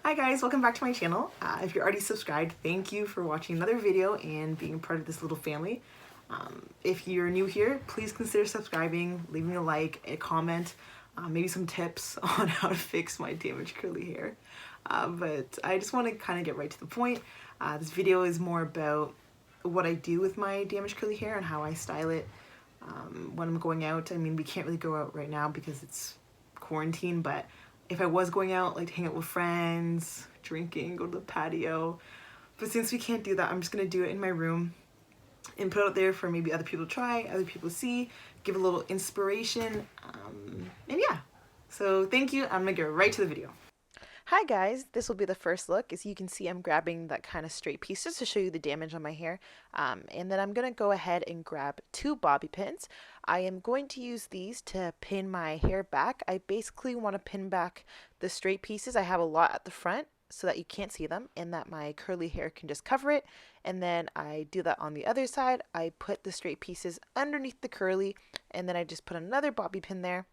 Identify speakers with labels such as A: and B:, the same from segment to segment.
A: Hi guys, welcome back to my channel. If you're already subscribed, thank you for watching another video and being a part of this little family. If you're new here, please consider subscribing, leaving a like, a comment, maybe some tips on how to fix my damaged curly hair. But I just want to kind of get right to the point. This video is more about what I do with my damaged curly hair and how I style it when I'm going out. I mean, we can't really go out right now because it's quarantine, but if I was going out, like to hang out with friends, drinking, go to the patio. But since we can't do that, I'm just gonna do it in my room and put it out there for maybe other people to try, other people to see, give a little inspiration, and yeah. So thank you, I'm gonna get right to the video. Hi guys, this will be the first look. As you can see, I'm grabbing that kind of straight piece just to show you the damage on my hair. And then I'm going to go ahead and grab two bobby pins. I am going to use these to pin my hair back. I basically want to pin back the straight pieces. I have a lot at the front so that you can't see them and that my curly hair can just cover it. And then I do that on the other side. I put the straight pieces underneath the curly and then I just put another bobby pin there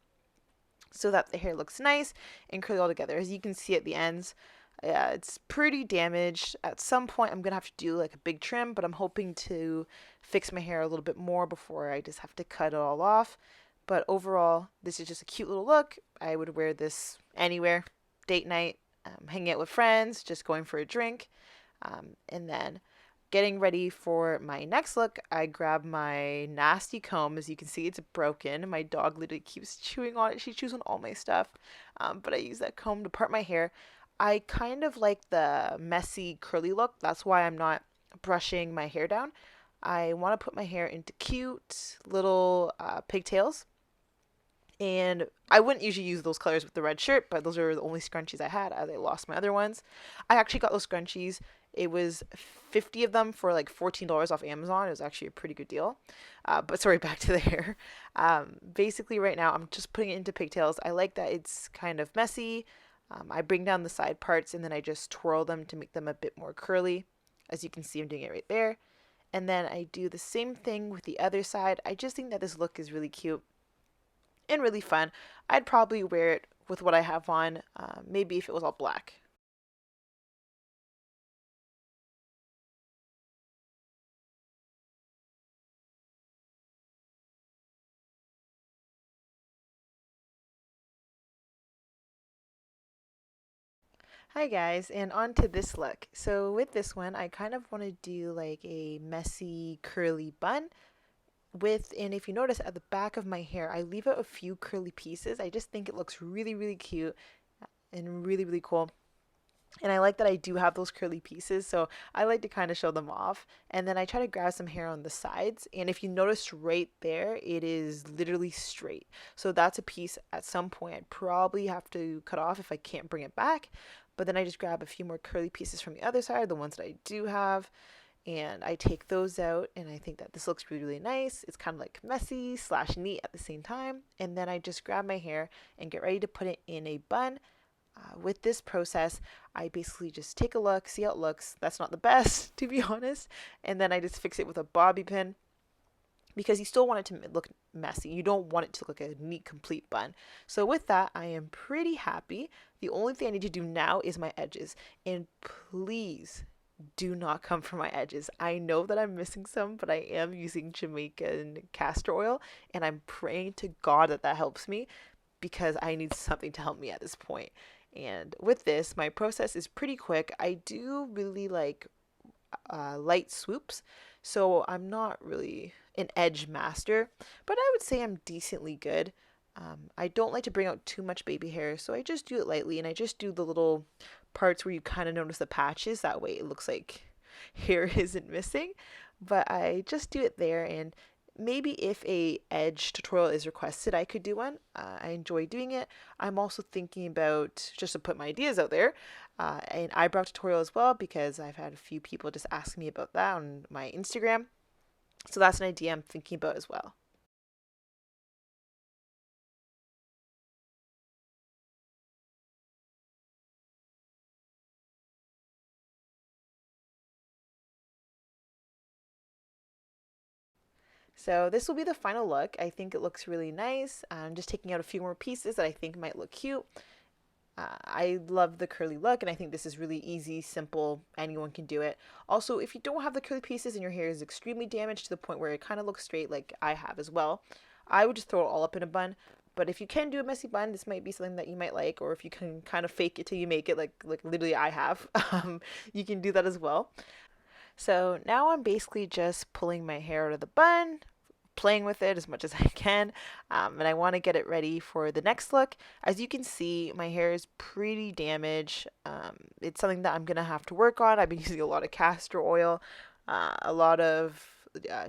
A: so that the hair looks nice and curly all together. As you can see at the ends, it's pretty damaged. At some point I'm gonna have to do like a big trim, but I'm hoping to fix my hair a little bit more before I just have to cut it all off. But overall, this is just a cute little look. I would wear this anywhere, date night, hanging out with friends, just going for a drink, and then getting ready for my next look, I grab my nasty comb. As you can see, it's broken. My dog literally keeps chewing on it. She chews on all my stuff. But I use that comb to part my hair. I kind of like the messy curly look. That's why I'm not brushing my hair down. I want to put my hair into cute little pigtails. And I wouldn't usually use those colors with the red shirt, but those are the only scrunchies I had. I lost my other ones. I actually got those scrunchies. It was 50 of them for like $14 off Amazon. It was actually a pretty good deal. But sorry, back to the hair. Basically, right now, I'm just putting it into pigtails. I like that it's kind of messy. I bring down the side parts and then I just twirl them to make them a bit more curly. As you can see, I'm doing it right there. And then I do the same thing with the other side. I just think that this look is really cute and really fun. I'd probably wear it with what I have on, maybe if it was all black. Hi guys, and on to this look. So with this one, I kind of want to do like a messy curly bun with, and if you notice at the back of my hair, I leave out a few curly pieces. I just think it looks really, really cute and really, really cool. And I like that I do have those curly pieces, so I like to kind of show them off. And then I try to grab some hair on the sides. And if you notice right there, it is literally straight. So that's a piece at some point I'd probably have to cut off if I can't bring it back. But then I just grab a few more curly pieces from the other side, the ones that I do have, and I take those out. And I think that this looks really, really nice. It's kind of like messy slash neat at the same time. And then I just grab my hair and get ready to put it in a bun. With this process, I basically just take a look, see how it looks. That's not the best, to be honest. And then I just fix it with a bobby pin because you still want it to look messy. You don't want it to look like a neat, complete bun. So with that, I am pretty happy. The only thing I need to do now is my edges. And please do not come for my edges. I know that I'm missing some, but I am using Jamaican castor oil, and I'm praying to God that that helps me because I need something to help me at this point. And with this, my process is pretty quick. I do really like light swoops, so I'm not really an edge master, but I would say I'm decently good. I don't like to bring out too much baby hair, so I just do it lightly and I just do the little parts where you kind of notice the patches. That way it looks like hair isn't missing, but I just do it there. And maybe if a edge tutorial is requested, I could do one. I enjoy doing it. I'm also thinking about, just to put my ideas out there, an eyebrow tutorial as well, because I've had a few people just ask me about that on my Instagram. So that's an idea I'm thinking about as well. So this will be the final look. I think it looks really nice. I'm just taking out a few more pieces that I think might look cute. I love the curly look, and I think this is really easy, simple, anyone can do it. Also, if you don't have the curly pieces and your hair is extremely damaged to the point where it kind of looks straight like I have as well, I would just throw it all up in a bun. But if you can do a messy bun, this might be something that you might like, or if you can kind of fake it till you make it, like literally I have, you can do that as well. So now I'm basically just pulling my hair out of the bun, playing with it as much as I can, and I want to get it ready for the next look. As you can see, my hair is pretty damaged. It's something that I'm going to have to work on. I've been using a lot of castor oil, a lot of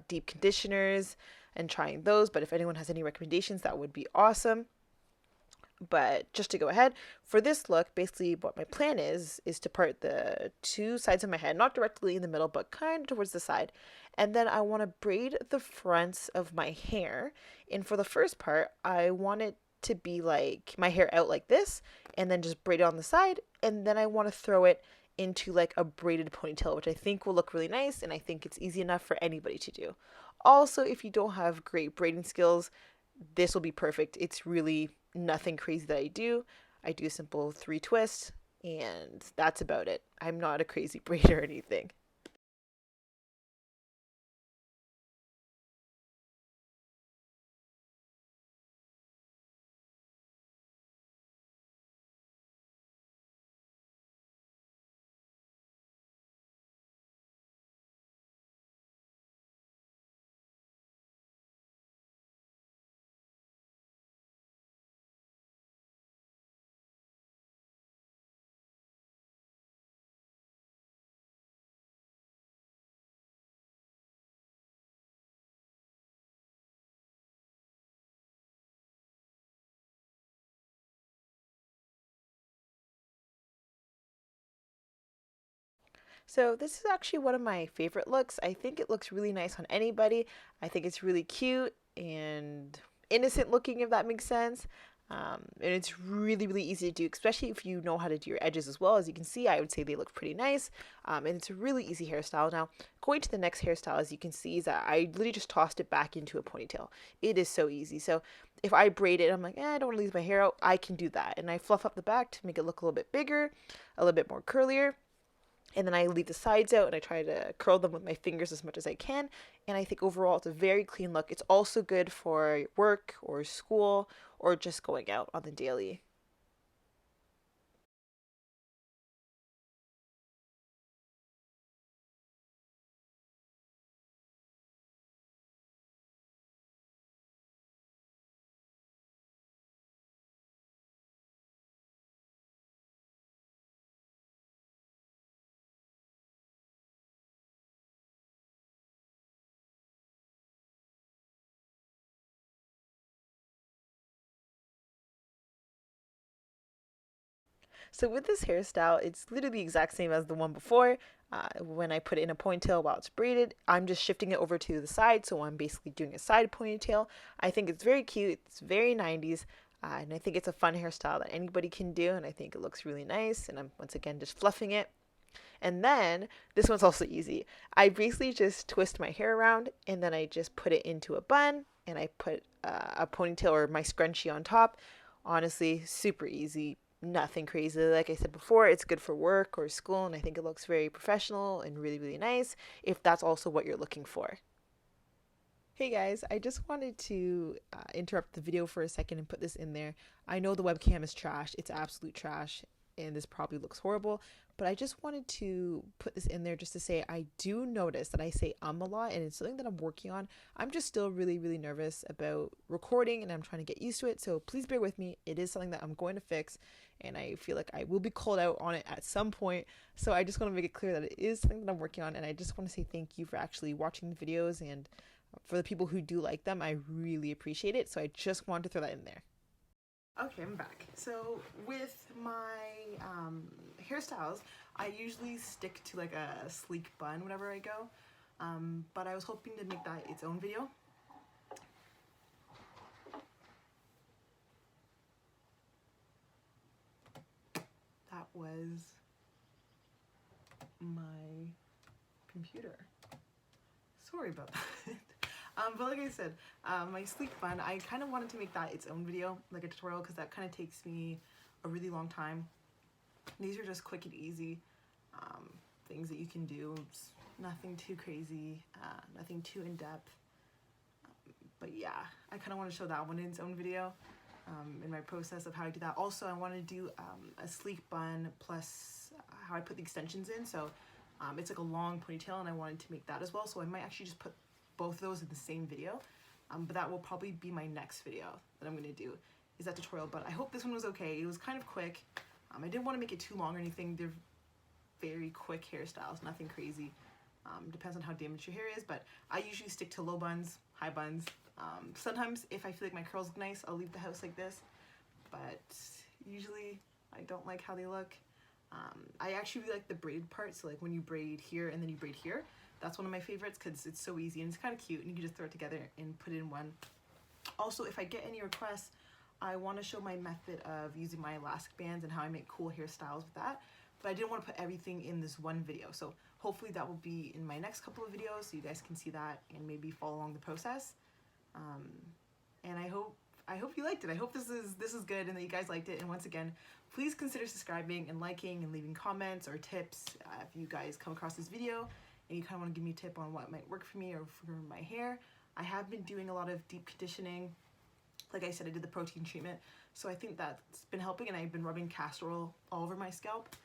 A: deep conditioners, and trying those, but if anyone has any recommendations, that would be awesome. But just to go ahead, for this look, basically what my plan is to part the two sides of my head, not directly in the middle, but kind of towards the side. And then I want to braid the fronts of my hair. And for the first part, I want it to be like my hair out like this, and then just braid it on the side. And then I want to throw it into like a braided ponytail, which I think will look really nice, and I think it's easy enough for anybody to do. Also, if you don't have great braiding skills, this will be perfect. It's really nothing crazy that I do. I do a simple 3 twists, and that's about it. I'm not a crazy braider or anything. So this is actually one of my favorite looks. I think it looks really nice on anybody. I think it's really cute and innocent looking, if that makes sense. And it's really, really easy to do, especially if you know how to do your edges as well. As you can see, I would say they look pretty nice. And it's a really easy hairstyle. Now, going to the next hairstyle, as you can see, is that I literally just tossed it back into a ponytail. It is so easy. So if I braid it, I'm like, I don't want to leave my hair out. I can do that. And I fluff up the back to make it look a little bit bigger, a little bit more curlier, and then I leave the sides out and I try to curl them with my fingers as much as I can. And I think overall it's a very clean look. It's also good for work or school or just going out on the daily. So with this hairstyle, it's literally the exact same as the one before. When I put it in a ponytail while it's braided, I'm just shifting it over to the side, so I'm basically doing a side ponytail. I think it's very cute. It's very 90s. And I think it's a fun hairstyle that anybody can do, and I think it looks really nice. And I'm once again just fluffing it. And then this one's also easy. I basically just twist my hair around, and then I just put it into a bun, and I put a ponytail or my scrunchie on top. Honestly, super easy, nothing crazy. Like I said before, it's good for work or school, and I think it looks very professional and really, really nice if that's also what you're looking for. Hey guys, I just wanted to interrupt the video for a second and put this in there. I know the webcam is trash, it's absolute trash, and this probably looks horrible, but I just wanted to put this in there just to say I do notice that I say a lot, and it's something that I'm working on. I'm just still really, really nervous about recording, and I'm trying to get used to it, so please bear with me. It is something that I'm going to fix, and I feel like I will be called out on it at some point, so I just want to make it clear that it is something that I'm working on, and I just want to say thank you for actually watching the videos, and for the people who do like them, I really appreciate it. So I just wanted to throw that in there. Okay, I'm back. So with my hairstyles, I usually stick to like a sleek bun whenever I go. But I was hoping to make that its own video. That was my computer. Sorry about that. But like I said, my sleek bun, I kind of wanted to make that its own video, like a tutorial, because that kind of takes me a really long time. These are just quick and easy things that you can do. It's nothing too crazy, nothing too in-depth. But yeah, I kind of want to show that one in its own video in my process of how I do that. Also, I want to do a sleek bun plus how I put the extensions in. So it's like a long ponytail, and I wanted to make that as well. So I might actually just put both of those in the same video. But that will probably be my next video that I'm going to do, is that tutorial. But I hope this one was okay. It was kind of quick. I didn't want to make it too long or anything. They're very quick hairstyles, nothing crazy. Depends on how damaged your hair is, but I usually stick to low buns, high buns. Sometimes if I feel like my curls look nice, I'll leave the house like this, but usually I don't like how they look. I actually really like the braided part, so like when you braid here and then you braid here, that's one of my favorites because it's so easy and it's kind of cute, and you can just throw it together and put it in one. Also, if I get any requests, I want to show my method of using my elastic bands and how I make cool hairstyles with that. But I didn't want to put everything in this one video, so hopefully that will be in my next couple of videos so you guys can see that and maybe follow along the process. And I hope you liked it. I hope this is good and that you guys liked it. And once again, please consider subscribing and liking and leaving comments or tips if you guys come across this video and you kind of want to give me a tip on what might work for me or for my hair. I have been doing a lot of deep conditioning. Like I said, I did the protein treatment, so I think that's been helping, and I've been rubbing castor oil all over my scalp.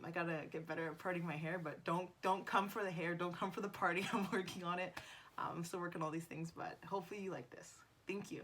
A: I gotta get better at parting my hair, but don't come for the hair, don't come for the party. I'm working on it. I'm still working on all these things, but hopefully you like this. Thank you.